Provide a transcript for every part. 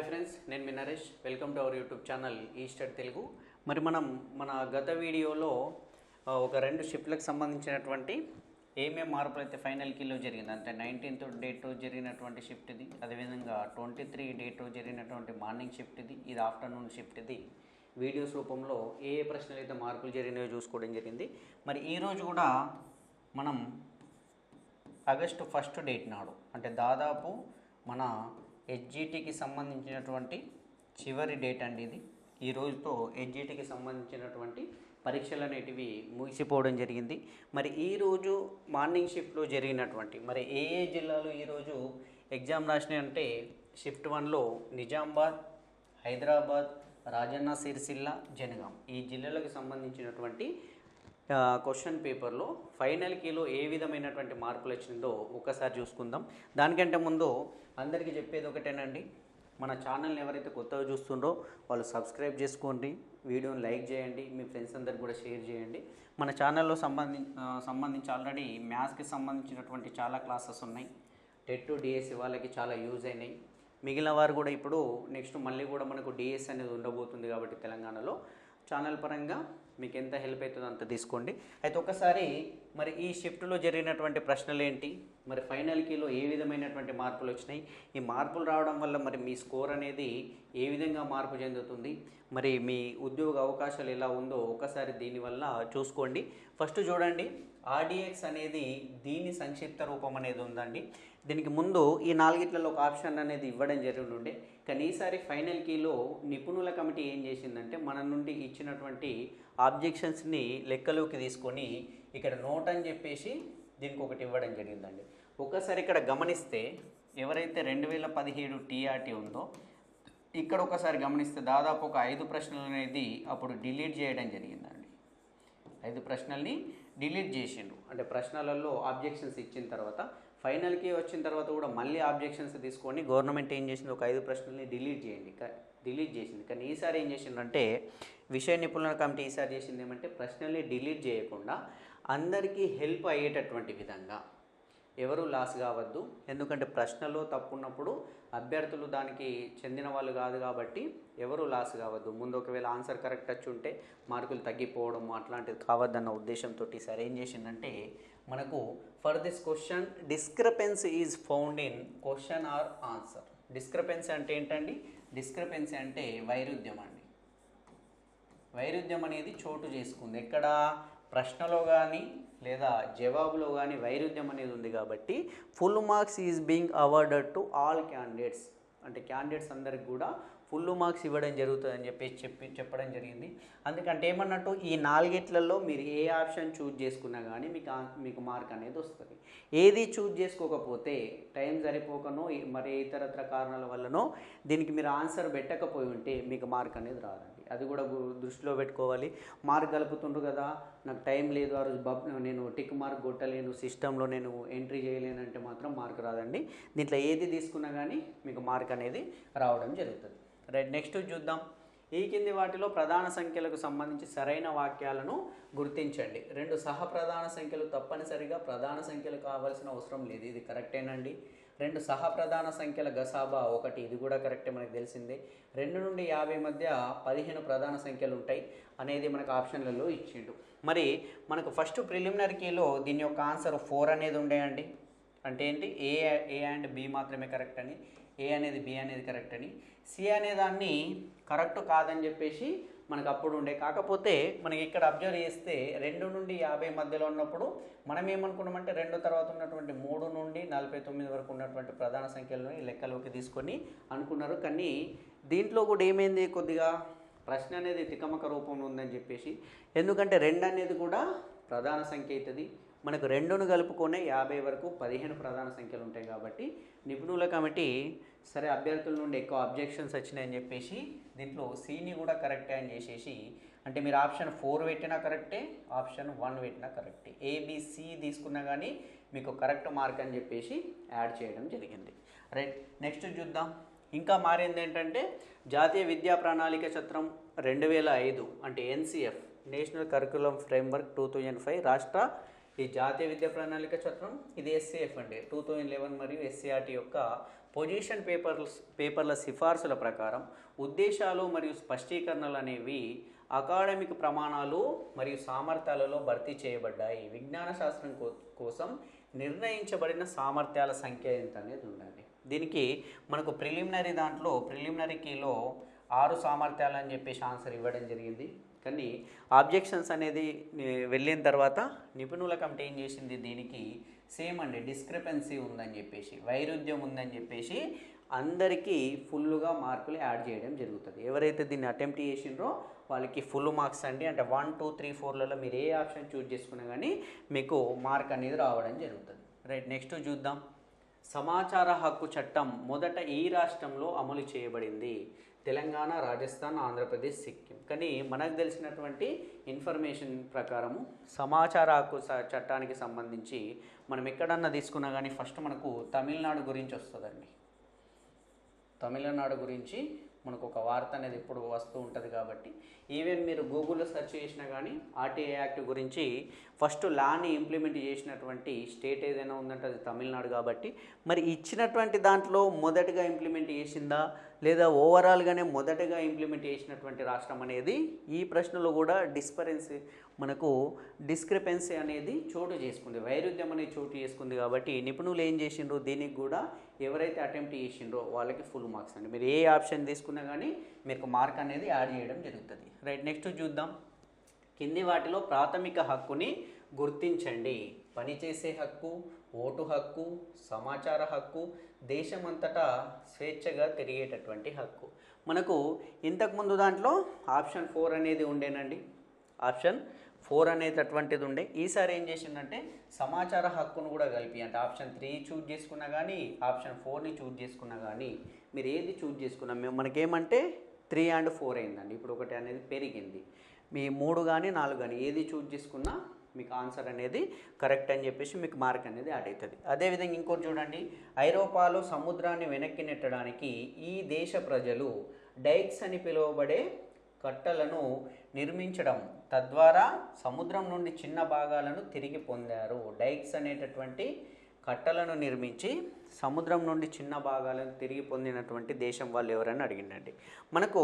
Hi friends, నేను మీ Naresh. Welcome to our YouTube channel Easter Telugu. మరి మనం మన గత వీడియోలో ఒక 2 షిఫ్ట్లకు సంబంధించినటువంటి ఏమేమి మార్పులు అయితే ఫైనల్ కీలో జరిగింది, అంటే 19th డేట్ జరిగినటువంటి షిఫ్ట్ ఇది, అదేవిధంగా 23 డేట్ జరిగినటువంటి మార్నింగ్ షిఫ్ట్ ఇది ఆఫ్టర్నూన్ షిఫ్ట్ ఇది వీడియోస్ రూపంలో ఏ ప్రశ్నలు అయితే మార్పులు జరిగినాయో చూసుకోవడం జరిగింది. మరి ఈరోజు కూడా మనం ఆగస్టు 1 డేట్ నాడు, అంటే దాదాపు మన హెచ్జిటికి సంబంధించినటువంటి చివరి డేట్ అండి ఇది. ఈ రోజుతో హెచ్జిటికి సంబంధించినటువంటి పరీక్షలు అనేటివి ముగిసిపోవడం జరిగింది. మరి ఈరోజు మార్నింగ్ షిఫ్ట్లో జరిగినటువంటి మరి ఏ జిల్లాలు ఈరోజు ఎగ్జామ్ రాసినాయి అంటే షిఫ్ట్ 1లో నిజామాబాద్, హైదరాబాద్, రాజన్న సిరిసిల్ల, జనగాం ఈ జిల్లాలకు సంబంధించినటువంటి క్వశ్చన్ పేపర్లో ఫైనల్ కీలో ఏ విధమైనటువంటి మార్పులు వచ్చిందో ఒకసారి చూసుకుందాం. దానికంటే ముందు అందరికీ చెప్పేది ఒకటేనండి, మన ఛానల్ని ఎవరైతే కొత్తగా చూస్తుండ్రో వాళ్ళు సబ్స్క్రైబ్ చేసుకోండి, వీడియోని లైక్ చేయండి, మీ ఫ్రెండ్స్ అందరికి కూడా షేర్ చేయండి. మన ఛానల్లో సంబంధించి ఆల్రెడీ మ్యాథ్స్కి సంబంధించినటువంటి చాలా క్లాసెస్ ఉన్నాయి. టెట్ డిఎస్సి వాళ్ళకి చాలా యూజ్ అయినాయి. మిగిలిన వారు కూడా ఇప్పుడు నెక్స్ట్ మళ్ళీ కూడా మనకు డిఎస్సి అనేది ఉండబోతుంది కాబట్టి తెలంగాణలో ఛానల్ పరంగా మీకు ఎంత హెల్ప్ అవుతుందో అంత తీసుకోండి. అయితే ఒకసారి మరి ఈ షిఫ్ట్లో జరిగినటువంటి ప్రశ్నలు ఏంటి, మరి ఫైనల్ కీలో ఏ విధమైనటువంటి మార్పులు వచ్చినాయి, ఈ మార్పులు రావడం వల్ల మరి మీ స్కోర్ అనేది ఏ విధంగా మార్పు చెందుతుంది, మరి మీ ఉద్యోగ అవకాశాలు ఎలా ఉందో ఒకసారి దీనివల్ల చూసుకోండి. ఫస్ట్ చూడండి, ఆర్డిఎక్స్ అనేది దీని సంక్షిప్త రూపం అనేది ఉందండి. దీనికి ముందు ఈ 4 ఒక ఆప్షన్ అనేది ఇవ్వడం జరిగి ఉండే, కానీ ఈసారి ఫైనల్ కీలో నిపుణుల కమిటీ ఏం చేసిందంటే మన నుండి ఇచ్చినటువంటి ఆబ్జెక్షన్స్ని లెక్కలోకి తీసుకొని ఇక్కడ నోట్ అని చెప్పేసి దీనికి ఒకటి ఇవ్వడం జరిగిందండి. ఒకసారి ఇక్కడ గమనిస్తే ఎవరైతే 2017 టీఆర్టీ ఉందో ఇక్కడ ఒకసారి గమనిస్తే దాదాపు ఒక 5 ప్రశ్నలు అనేది అప్పుడు డిలీట్ చేయడం జరిగిందండి. 5 ప్రశ్నల్ని డిలీట్ చేసిండు, అంటే ప్రశ్నలలో ఆబ్జెక్షన్స్ ఇచ్చిన తర్వాత ఫైనల్కి వచ్చిన తర్వాత కూడా మళ్ళీ ఆబ్జెక్షన్స్ తీసుకొని గవర్నమెంట్ ఏం చేసింది, ఒక 5 ప్రశ్నల్ని డిలీట్ చేసింది. కానీ ఈసారి ఏం చేసిందంటే విషయ నిపుణుల కమిటీ ఈసారి చేసింది ఏమంటే ప్రశ్నల్ని డిలీట్ చేయకుండా అందరికీ హెల్ప్ అయ్యేటటువంటి విధంగా, ఎవరు లాస్ కావద్దు, ఎందుకంటే ప్రశ్నలో తప్పున్నప్పుడు అభ్యర్థులు దానికి చెందిన వాళ్ళు కాదు కాబట్టి ఎవరు లాస్ కావద్దు. ముందు ఒకవేళ ఆన్సర్ కరెక్ట్ వచ్చి ఉంటే మార్కులు తగ్గిపోవడం అట్లాంటిది కావద్దన్న ఉద్దేశంతో ఈసారి ఏం చేసిందంటే మనకు for this question discrepancy is found in question or answer. Discrepancy అంటే ఏంటండి, డిస్క్రిపెన్సీ అంటే వైరుధ్యం అండి. వైరుధ్యం అనేది చోటు చేసుకుంది ఎక్కడ, ప్రశ్నలో కానీ లేదా జవాబులో కానీ వైరుధ్యం అనేది ఉంది కాబట్టి full marks is being awarded to all candidates, అంటే క్యాండిడేట్స్ అందరికి కూడా ఫుల్ మార్క్స్ ఇవ్వడం జరుగుతుందని చెప్పడం జరిగింది. అందుకంటే ఏమన్నట్టు ఈ 4 మీరు ఏ ఆప్షన్ చూజ్ చేసుకున్నా కానీ మీకు మార్క్ అనేది వస్తుంది. ఏది చూజ్ చేసుకోకపోతే టైం సరిపోకనో మరి ఇతరత్ర కారణాల వల్లనో దీనికి మీరు ఆన్సర్ పెట్టకపోయి ఉంటే మీకు మార్క్ అనేది రాదండి. అది కూడా దృష్టిలో పెట్టుకోవాలి. మార్క్ కలుపుతుండ్రు కదా, నాకు టైం లేదు, ఆ రోజు నేను టిక్ మార్క్ కొట్టలేను, సిస్టంలో నేను ఎంట్రీ చేయలేనంటే మాత్రం మార్క్ రాదండి. దీంట్లో ఏది తీసుకున్నా కానీ మీకు మార్క్ అనేది రావడం జరుగుతుంది. రైట్, నెక్స్ట్ చూద్దాం. ఈ కింది వాటిలో ప్రధాన సంఖ్యలకు సంబంధించి సరైన వాక్యాలను గుర్తించండి. 2 సహప్రధాన సంఖ్యలు తప్పనిసరిగా ప్రధాన సంఖ్యలు కావాల్సిన అవసరం లేదు, ఇది కరెక్టేనండి. 2 సహప్రధాన సంఖ్యల గసాబా 1, ఇది కూడా కరెక్టే, మనకు తెలిసిందే. 2 నుండి 50 మధ్య 15 ప్రధాన సంఖ్యలు ఉంటాయి అనేది మనకు ఆప్షన్లలో ఇచ్చిండు. మరి మనకు ఫస్ట్ ప్రిలిమినరీ కీలో దీని యొక్క ఆన్సర్ 4 అనేది ఉండేయండి. అంటే ఏంటి, ఏ అండ్ బి మాత్రమే కరెక్ట్ అని, ఏ అనేది బి అనేది కరెక్ట్ అని, సి అనే దాన్ని కరెక్ట్ కాదని చెప్పేసి మనకు అప్పుడు ఉండే. కాకపోతే మనకి ఇక్కడ అబ్జర్వ్ చేస్తే 2 నుండి 50 మధ్యలో ఉన్నప్పుడు మనం ఏమనుకున్నామంటే 2 తర్వాత ఉన్నటువంటి 3 నుండి 49 వరకు ఉన్నటువంటి ప్రధాన సంఖ్యలను లెక్కలోకి తీసుకొని అనుకున్నారు. కానీ దీంట్లో కూడా ఏమైంది, కొద్దిగా ప్రశ్న అనేది తికమక రూపంలో ఉందని చెప్పేసి, ఎందుకంటే 2 అనేది కూడా ప్రధాన సంఖ్య అవుతుంది, మనకు 2ను కలుపుకొనే 50 వరకు 15 ప్రధాన సంఖ్యలు ఉంటాయి కాబట్టి నిపుణుల కమిటీ సరే అభ్యర్థుల నుండి ఎక్కువ అబ్జెక్షన్స్ వచ్చినాయని చెప్పేసి దీంట్లో సిని కూడా కరెక్టే అని చేసేసి, అంటే మీరు ఆప్షన్ 4 పెట్టినా కరెక్టే, ఆప్షన్ 1 పెట్టినా కరెక్టే, ఏబిసి తీసుకున్నా కానీ మీకు కరెక్ట్ మార్క్ అని చెప్పేసి యాడ్ చేయడం జరిగింది. రైట్, నెక్స్ట్ చూద్దాం. ఇంకా మారింది ఏంటంటే జాతీయ విద్యా ప్రణాళిక చట్టం 2005, అంటే ఎన్సిఎఫ్ నేషనల్ కరికులం ఫ్రేమ్వర్క్ 2005 రాష్ట్ర ఈ జాతీయ విద్యా ప్రణాళిక చట్టం, ఇది ఎస్సీఎఫ్ అండి 2011 మరియు ఎస్సీఆర్టీ యొక్క పొజిషన్ పేపర్ల సిఫార్సుల ప్రకారం ఉద్దేశాలు మరియు స్పష్టీకరణలు అనేవి అకాడమిక్ ప్రమాణాలు మరియు సామర్థ్యాలలో భర్తీ చేయబడ్డాయి. విజ్ఞాన శాస్త్రం కోసం నిర్ణయించబడిన సామర్థ్యాల సంఖ్య ఎంత అనేది ఉండాలి. దీనికి మనకు ప్రిలిమినరీ కీలో 6 సామర్థ్యాలు అని చెప్పేసి ఆన్సర్ ఇవ్వడం జరిగింది. కానీ ఆబ్జెక్షన్స్ అనేది వెళ్ళిన తర్వాత నిపుణుల కమిటీ ఏం చేసింది, దీనికి సేమ్ అండి డిస్క్రిపెన్సీ ఉందని చెప్పేసి, వైరుధ్యం ఉందని చెప్పేసి అందరికీ ఫుల్గా మార్కులు యాడ్ చేయడం జరుగుతుంది. ఎవరైతే దీన్ని అటెంప్ట్ చేసిండ్రో వాళ్ళకి ఫుల్ మార్క్స్ అండి. అంటే 1, 2, 3, 4లలో మీరు ఏ ఆప్షన్ చూజ్ చేసుకున్నా కానీ మీకు మార్క్ అనేది రావడం జరుగుతుంది. రైట్, నెక్స్ట్ చూద్దాం. సమాచార హక్కు చట్టం మొదట ఈ రాష్ట్రంలో అమలు చేయబడింది. తెలంగాణ, రాజస్థాన్, ఆంధ్రప్రదేశ్, సిక్కిం. కానీ మనకు తెలిసినటువంటి ఇన్ఫర్మేషన్ ప్రకారము సమాచార హక్కు చట్టానికి సంబంధించి మనం ఎక్కడన్నా తీసుకున్నా కానీ ఫస్ట్ మనకు తమిళనాడు గురించి వస్తుందండి. తమిళనాడు గురించి మనకు ఒక వార్త అనేది ఎప్పుడు వస్తూ ఉంటుంది. కాబట్టి ఈవెన్ మీరు గూగుల్లో సెర్చ్ చేసినా కానీ ఆర్టీఐ యాక్ట్ గురించి ఫస్ట్ లాని ఇంప్లిమెంట్ చేసినటువంటి స్టేట్ ఏదైనా ఉందంటే అది తమిళనాడు. కాబట్టి మరి ఇచ్చినటువంటి దాంట్లో మొదటగా ఇంప్లిమెంట్ చేసిందా లేదా ఓవరాల్గానే మొదటగా ఇంప్లిమెంట్ చేసినటువంటి రాష్ట్రం అనేది ఈ ప్రశ్నలో కూడా డిస్క్రిపెన్సీ అనేది చోటు చేసుకుంది, వైరుధ్యం అనేది చోటు చేసుకుంది. కాబట్టి నిపుణులు ఏం చేసిండ్రు, దీనికి కూడా ఎవరైతే అటెంప్ట్ చేసిండ్రో వాళ్ళకి ఫుల్ మార్క్స్ అండి. మీరు ఏ ఆప్షన్ తీసుకున్నా కానీ మీకు మార్క్ అనేది యాడ్ చేయడం జరుగుతుంది. రైట్, నెక్స్ట్ చూద్దాం. కింది వాటిలో ప్రాథమిక హక్కుని గుర్తించండి. పనిచేసే హక్కు, ఓటు హక్కు, సమాచార హక్కు, దేశమంతటా స్వేచ్ఛగా తిరిగేటటువంటి హక్కు. మనకు ఇంతకుముందు దాంట్లో ఆప్షన్ 4 అనేది ఉండేనండి. ఆప్షన్ 4 అనేటటువంటిది ఉండే. ఈసారి ఏం చేసిందంటే సమాచార హక్కును కూడా కలిపి, అంటే ఆప్షన్ 3 చూజ్ చేసుకున్నా కానీ ఆప్షన్ 4ని చూజ్ చేసుకున్నా కానీ మీరు ఏది చూజ్ చేసుకున్నా మనకేమంటే 3 and 4 అయిందండి. ఇప్పుడు ఒకటి అనేది పెరిగింది. మీ 3 కానీ 4 కానీ ఏది చూజ్ చేసుకున్నా మీకు ఆన్సర్ అనేది కరెక్ట్ అని చెప్పేసి మీకు మార్క్ అనేది యాడ్ అవుతుంది. అదేవిధంగా ఇంకోటి చూడండి. ఐరోపాలో సముద్రాన్ని వెనక్కి నెట్టడానికి ఈ దేశ ప్రజలు డైక్స్ అని పిలువబడే కట్టలను నిర్మించడం తద్వారా సముద్రం నుండి చిన్న భాగాలను తిరిగి పొందారు. డైక్స్ అనేటటువంటి కట్టలను నిర్మించి సముద్రం నుండి చిన్న భాగాలను తిరిగి పొందినటువంటి దేశం వాళ్ళు ఎవరని అడిగిండండి. మనకు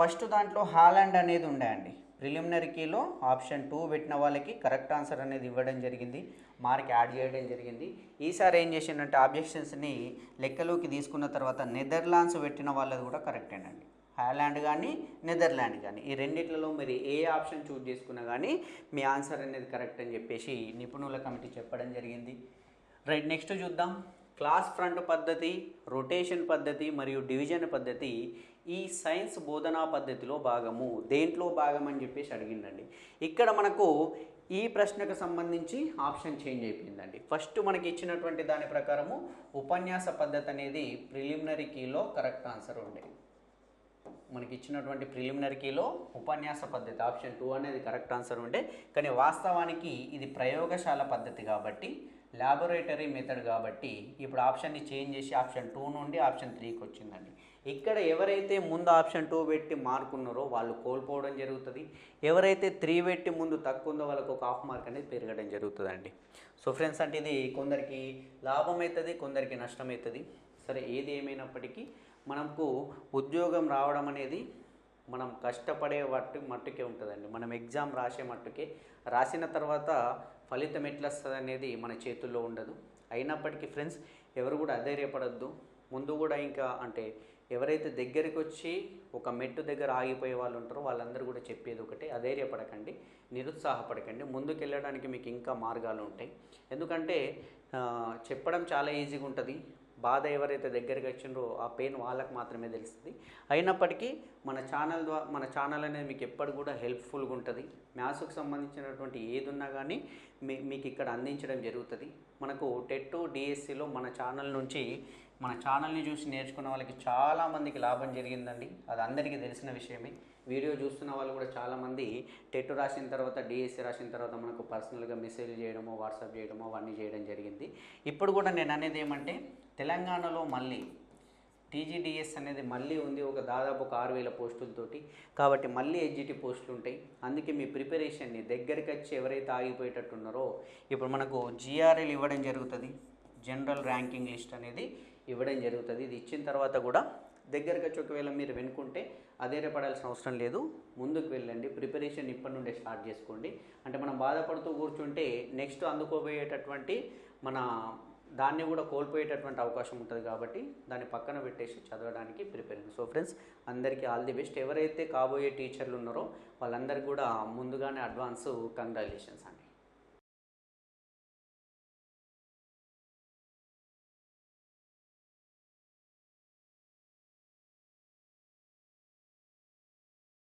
ఫస్ట్ దాంట్లో హాలాండ్ అనేది ఉండే అండి. ప్రిలిమినరీ కీలో ఆప్షన్ 2 పెట్టిన వాళ్ళకి కరెక్ట్ ఆన్సర్ అనేది ఇవ్వడం జరిగింది, మార్క్ యాడ్ చేయడం జరిగింది. ఈసారి ఏం చేసిందంటే ఆబ్జెక్షన్స్ని లెక్కలోకి తీసుకున్న తర్వాత నెదర్లాండ్స్ పెట్టిన వాళ్ళది కూడా కరెక్టేనండి. హాలాండ్ కానీ నెదర్లాండ్ కానీ ఈ రెండిట్లలో మీరు ఏ ఆప్షన్ చూజ్ చేసుకున్నా కానీ మీ ఆన్సర్ అనేది కరెక్ట్ అని చెప్పేసి నిపుణుల కమిటీ చెప్పడం జరిగింది. రైట్, నెక్స్ట్ చూద్దాం. క్లాస్ ఫ్రంట్ పద్ధతి, రొటేషన్ పద్ధతి మరియు డివిజన్ పద్ధతి ఈ సైన్స్ బోధనా పద్ధతిలో భాగము. దేంట్లో భాగం అని చెప్పేసి అడిగిందండి. ఇక్కడ మనకు ఈ ప్రశ్నకు సంబంధించి ఆప్షన్ చేంజ్ అయిపోయిందండి. ఫస్ట్ మనకి ఇచ్చినటువంటి దాని ప్రకారము ఉపన్యాస పద్ధతి అనేది ప్రిలిమినరీ కీలో కరెక్ట్ ఆన్సర్ ఉండే. మనకి ఇచ్చినటువంటి ప్రిలిమినరీ కీలో ఉపన్యాస పద్ధతి ఆప్షన్ 2 అనేది కరెక్ట్ ఆన్సర్ ఉండే. కానీ వాస్తవానికి ఇది ప్రయోగశాల పద్ధతి కాబట్టి, ల్యాబొరేటరీ మెథడ్ కాబట్టి ఇప్పుడు ఆప్షన్ని చేంజ్ చేసి ఆప్షన్ 2 నుండి ఆప్షన్ 3కి వచ్చిందండి. ఇక్కడ ఎవరైతే ముందు ఆప్షన్ 2 పెట్టి మార్క్ ఉన్నారో వాళ్ళు కోల్పోవడం జరుగుతుంది. ఎవరైతే 3 పెట్టి ముందు తక్కువ ఉందో వాళ్ళకు ఒక హాఫ్ మార్క్ అనేది పెరగడం జరుగుతుందండి. సో ఫ్రెండ్స్, అంటే ఇది కొందరికి లాభం అవుతుంది, కొందరికి నష్టం అవుతుంది. సరే, ఏది ఏమైనప్పటికీ మనకు ఉద్యోగం రావడం అనేది మనం కష్టపడే మట్టుకే ఉంటుందండి. మనం ఎగ్జామ్ రాసే మట్టుకే, రాసిన తర్వాత ఫలితం ఎట్లా వస్తుంది అనేది మన చేతుల్లో ఉండదు. అయినప్పటికీ ఫ్రెండ్స్, ఎవరు కూడా అధైర్యపడద్దు. ముందు కూడా ఇంకా అంటే ఎవరైతే దగ్గరికి వచ్చి ఒక మెట్టు దగ్గర ఆగిపోయే వాళ్ళు ఉంటారో వాళ్ళందరూ కూడా చెప్పేది ఒకటే, అధైర్యపడకండి, నిరుత్సాహపడకండి. ముందుకు వెళ్ళడానికి మీకు ఇంకా మార్గాలు ఉంటాయి. ఎందుకంటే చెప్పడం చాలా ఈజీగా ఉంటుంది, బాధ ఎవరైతే దగ్గరికి వచ్చిండ్రో ఆ పెయిన్ వాళ్ళకి మాత్రమే తెలుస్తుంది. అయినప్పటికీ మన ఛానల్ అనేది మీకు ఎప్పుడు కూడా హెల్ప్ఫుల్గా ఉంటుంది. మ్యాథ్స్కి సంబంధించినటువంటి ఏది ఉన్నా కానీ మీకు ఇక్కడ అందించడం జరుగుతుంది. మనకు టెట్ డిఎస్సిలో మన ఛానల్ని చూసి నేర్చుకున్న వాళ్ళకి చాలామందికి లాభం జరిగిందండి. అది అందరికీ తెలిసిన విషయమే. వీడియో చూస్తున్న వాళ్ళు కూడా చాలామంది టెట్ రాసిన తర్వాత డిఎస్సి రాసిన తర్వాత మనకు పర్సనల్గా మెసేజ్ చేయడమో వాట్సాప్ చేయడమో అవన్నీ చేయడం జరిగింది. ఇప్పుడు కూడా నేను అనేది ఏమంటే తెలంగాణలో మళ్ళీ టీజీడిఎస్ అనేది మళ్ళీ ఉంది, దాదాపు 6,000 పోస్టులతోటి. కాబట్టి మళ్ళీ ఎగ్జిటి పోస్టులు ఉంటాయి. అందుకే మీ ప్రిపరేషన్ని దగ్గరికి వచ్చి ఎవరైతే ఆగిపోయేటట్టున్నారో ఇప్పుడు మనకు జిఆర్ఎల్ ఇవ్వడం జరుగుతుంది. జనరల్ ర్యాంకింగ్ లిస్ట్ అనేది ఇవ్వడం జరుగుతుంది. ఇది ఇచ్చిన తర్వాత కూడా దగ్గరకు వచ్చి ఒకవేళ మీరు వెనుకుంటే అధైర్యపడాల్సిన అవసరం లేదు, ముందుకు వెళ్ళండి. ప్రిపరేషన్ ఇప్పటి నుండే స్టార్ట్ చేసుకోండి. అంటే మనం బాధపడుతూ కూర్చుంటే నెక్స్ట్ అందుకోబోయేటటువంటి మన దాన్ని కూడా కోల్పోయేటటువంటి అవకాశం ఉంటుంది. కాబట్టి దాన్ని పక్కన పెట్టేసి చదవడానికి ప్రిపేర్. సో ఫ్రెండ్స్, అందరికీ ఆల్ ది బెస్ట్. ఎవరైతే కాబోయే టీచర్లు ఉన్నారో వాళ్ళందరికీ కూడా ముందుగానే అడ్వాన్స్ కంగ్రాచులేషన్స్ అండి.